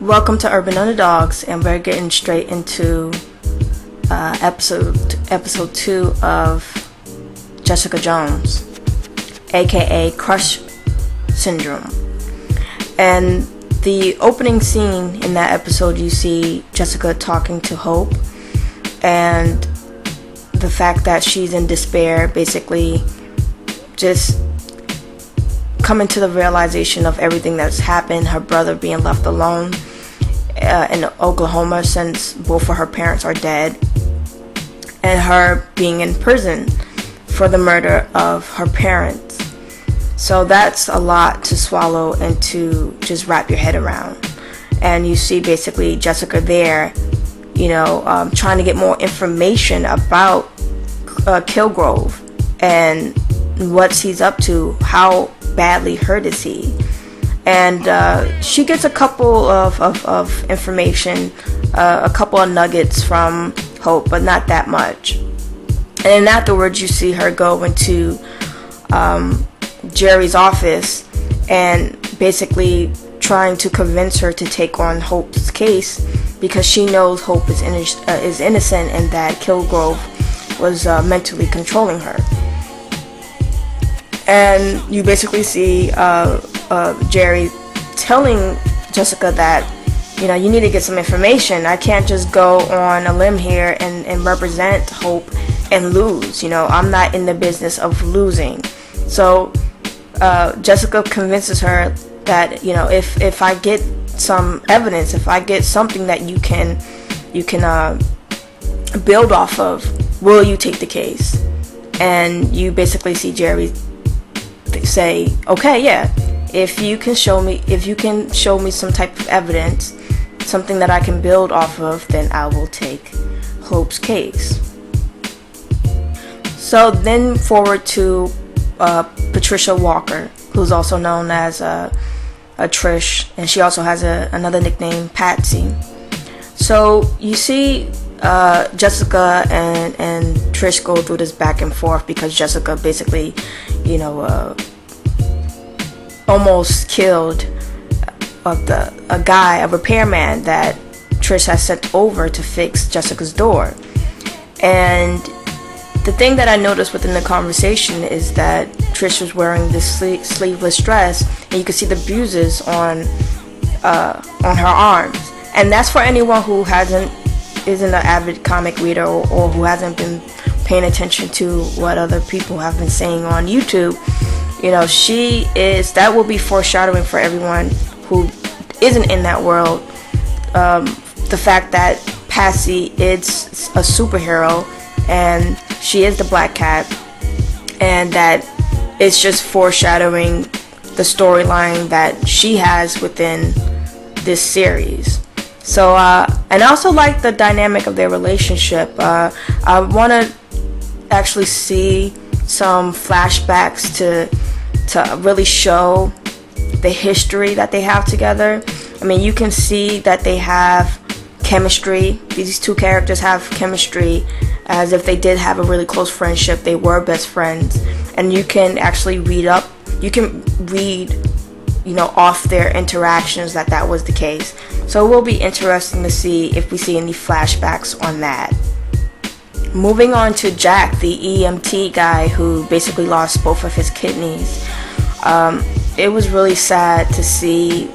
Welcome to Urban Underdogs, and we're getting straight into episode 2 of Jessica Jones, aka Crush Syndrome. And the opening scene in that episode, you see Jessica talking to Hope, and the fact that she's in despair, basically just coming to the realization of everything that's happened, her brother being left alone in Oklahoma since both of her parents are dead, and her being in prison for the murder of her parents. So that's a lot to swallow and to just wrap your head around. And you see basically Jessica there, trying to get more information about Kilgrove and what he's up to, how badly hurt is he. And she gets a couple of information, a couple of nuggets from Hope, but not that much. And then afterwards you see her go into Jerry's office and basically trying to convince her to take on Hope's case, because she knows Hope is innocent and that Kilgrove was mentally controlling her. And you basically see Jerry telling Jessica that, you need to get some information. I can't just go on a limb here and represent Hope and lose. I'm not in the business of losing. So Jessica convinces her that, if I get some evidence, if I get something that you can build off of, will you take the case? And you basically see Jerry say, okay, yeah, if you can show me some type of evidence, something that I can build off of, then I will take Hope's case. So then forward to Patricia Walker, who's also known as a Trish, and she also has another nickname, Patsy. So you see Jessica and Trish go through this back and forth, because Jessica basically almost killed a repairman that Trish has sent over to fix Jessica's door. And the thing that I noticed within the conversation is that Trish was wearing this sleeveless dress, and you can see the bruises on her arms. And that's for anyone who isn't an avid comic reader or who hasn't been paying attention to what other people have been saying on YouTube. That will be foreshadowing for everyone who isn't in that world. The fact that Patsy is a superhero and she is the Black Cat, and that it's just foreshadowing the storyline that she has within this series. So, and I also like the dynamic of their relationship. I want to actually see some flashbacks to really show the history that they have together. I mean, you can see that they have chemistry. These two characters have chemistry as if they did have a really close friendship. They were best friends, and you can actually read off their interactions that was the case. So it will be interesting to see if we see any flashbacks on that. Moving on to Jack, the EMT guy who basically lost both of his kidneys. It was really sad to see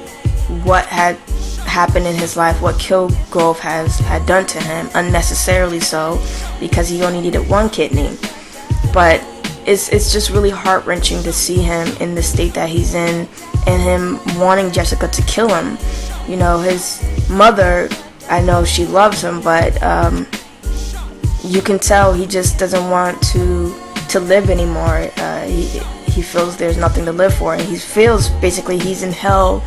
what had happened in his life, what Kilgrove had done to him, unnecessarily so, because he only needed one kidney. But it's just really heart-wrenching to see him in the state that he's in, and him wanting Jessica to kill him. His mother, I know she loves him, but you can tell he just doesn't want to live anymore. He feels there's nothing to live for, and he feels basically he's in hell,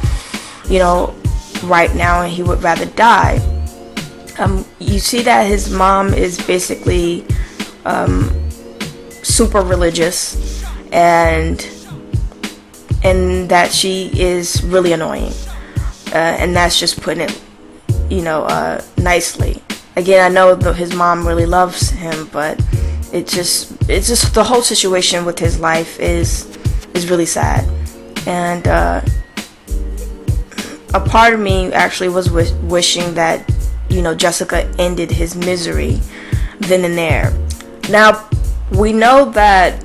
right now, and he would rather die. You see that his mom is basically super religious, and that she is really annoying, and that's just putting it nicely. Again, I know his mom really loves him, but it's just the whole situation with his life is really sad. And a part of me actually was wishing that, Jessica ended his misery then and there. Now, we know that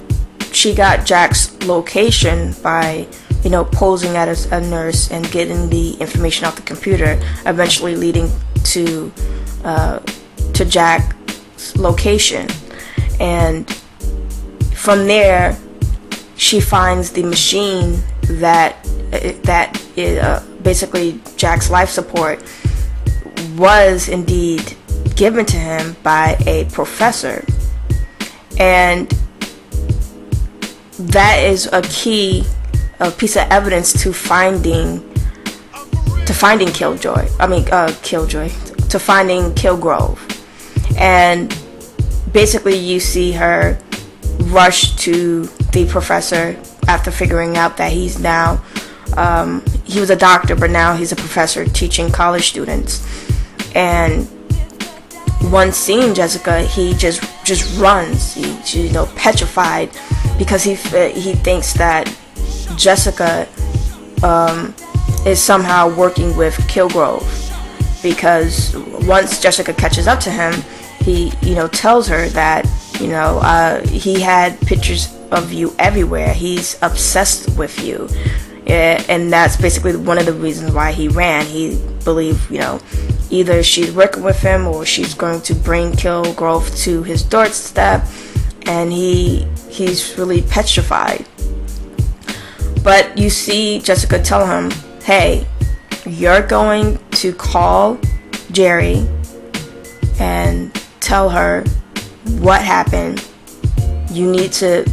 she got Jack's location by, posing as a nurse and getting the information off the computer, eventually leading to Jack's location. And from there, she finds the machine that basically Jack's life support was indeed given to him by a professor. And that is a piece of evidence to finding Kilgrove. To finding Kilgrove. And basically you see her rush to the professor after figuring out that he's now, he was a doctor, but now he's a professor teaching college students. And once seeing Jessica, he just runs. He's petrified, because he thinks that Jessica is somehow working with Kilgrove. Because once Jessica catches up to him, he tells her that he had pictures of you everywhere. He's obsessed with you. And that's basically one of the reasons why he ran. He believed, either she's working with him or she's going to bring Kilgrove to his doorstep, and he's really petrified. But you see Jessica tell him, hey, you're going to call Jerry and tell her what happened. You need to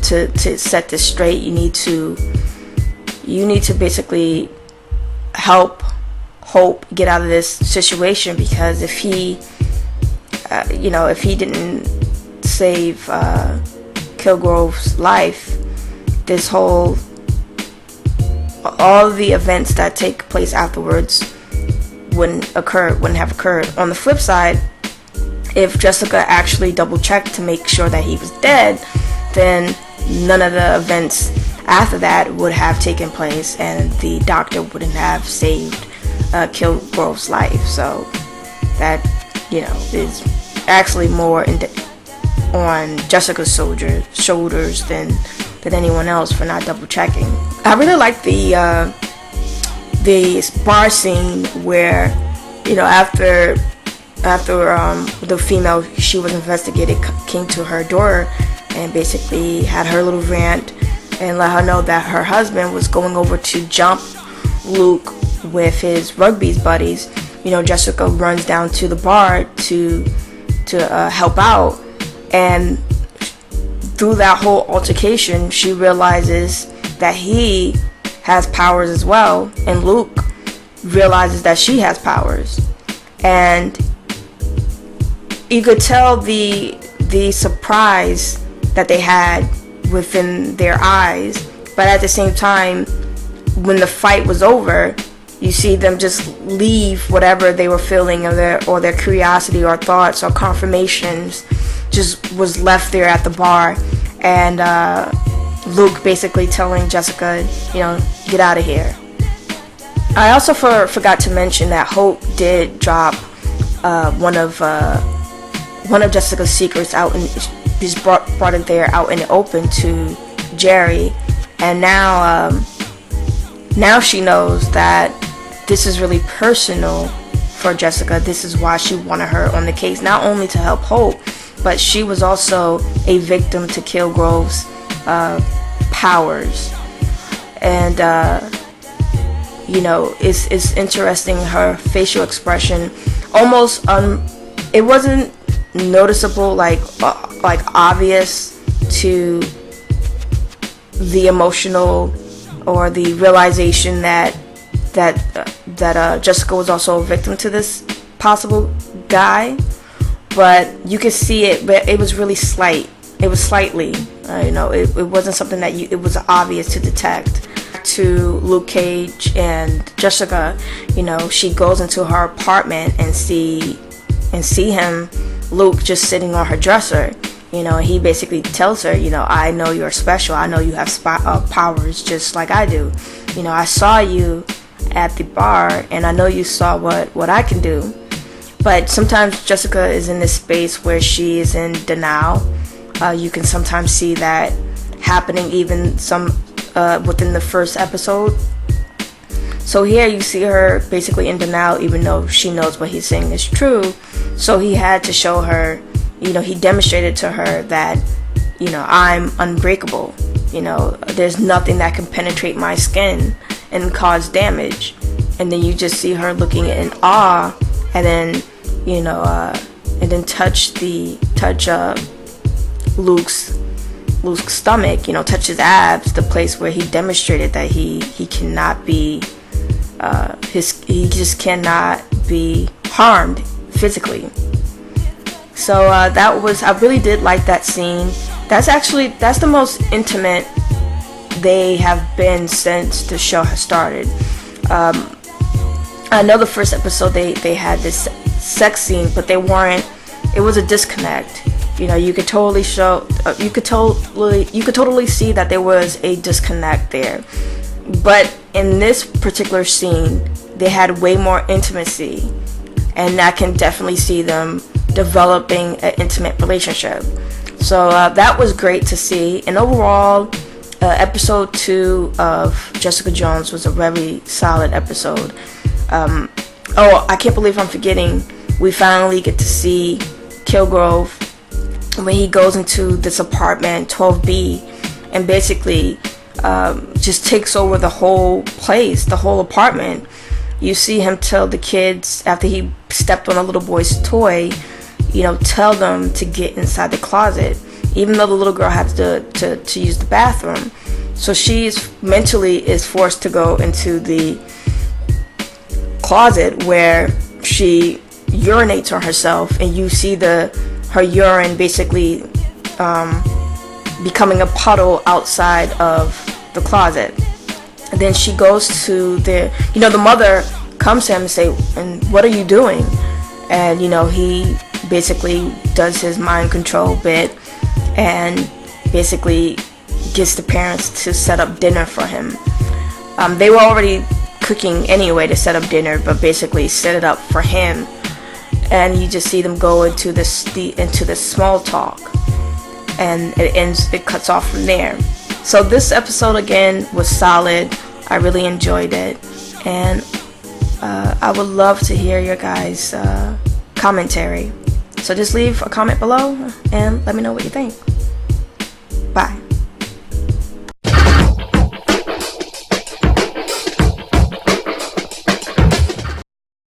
set this straight. You need to basically help Hope get out of this situation, because if he didn't save Kilgrove's life, all the events that take place afterwards wouldn't have occurred. On the flip side, if Jessica actually double checked to make sure that he was dead, then none of the events after that would have taken place, and the doctor wouldn't have saved Kilgrove's life. So that is actually more on Jessica's shoulders than anyone else for not double checking. I really like the bar scene where after the female she was investigated came to her door and basically had her little rant and let her know that her husband was going over to jump Luke with his rugby buddies. Jessica runs down to the bar to help out, and through that whole altercation she realizes that he has powers as well, and Luke realizes that she has powers, and you could tell the surprise that they had within their eyes. But at the same time, when the fight was over, you see them just leave whatever they were feeling, or their curiosity or thoughts or confirmations just was left there at the bar. And Luke basically telling Jessica, get out of here. I also forgot to mention that Hope did drop one of Jessica's secrets out, and just brought it there out in the open to Jerry. And now she knows that this is really personal for Jessica. This is why she wanted her on the case, not only to help Hope, but she was also a victim to Kilgrove's powers. And it's interesting, her facial expression almost it wasn't noticeable, like obvious to the emotional or the realization that Jessica was also a victim to this possible guy, but you could see it. But it was really slight. It was slightly, it wasn't something that it was obvious to detect. To Luke Cage and Jessica, she goes into her apartment and see him, Luke, just sitting on her dresser. He basically tells her, I know you're special. I know you have powers just like I do. I saw you at the bar, and I know you saw what I can do. But sometimes Jessica is in this space where she is in denial. You can sometimes see that happening even within the first episode. So here you see her basically in denial, even though she knows what he's saying is true. So he had to show her, he demonstrated to her that, I'm unbreakable. There's nothing that can penetrate my skin and cause damage. And then you just see her looking in awe, and then, and then touch Luke's stomach, touch his abs, the place where he demonstrated that he cannot be, he just cannot be harmed physically. So I really did like that scene. That's the most intimate they have been since the show has started. I know the first episode they had this sex scene, but they weren't. It was a disconnect. You could totally you could totally see that there was a disconnect there. But in this particular scene, they had way more intimacy, and I can definitely see them developing an intimate relationship. So that was great to see. And overall, episode 2 of Jessica Jones was a very solid episode. I can't believe I'm forgetting. We finally get to see Kilgrove when he goes into this apartment 12B and basically just takes over the whole place, the whole apartment. You see him tell the kids, after he stepped on a little boy's toy, tell them to get inside the closet, even though the little girl had to use the bathroom. So she mentally is forced to go into the closet where she urinates on herself, and you see her urine basically becoming a puddle outside of the closet. And then she goes to the mother comes to him and say, "And what are you doing?" And he basically does his mind control bit and basically gets the parents to set up dinner for him. They were already cooking anyway to set up dinner, but basically set it up for him. And you just see them go into this small talk, and it cuts off from there. So this episode again was solid. I really enjoyed it, and I would love to hear your guys' commentary. So just leave a comment below and let me know what you think.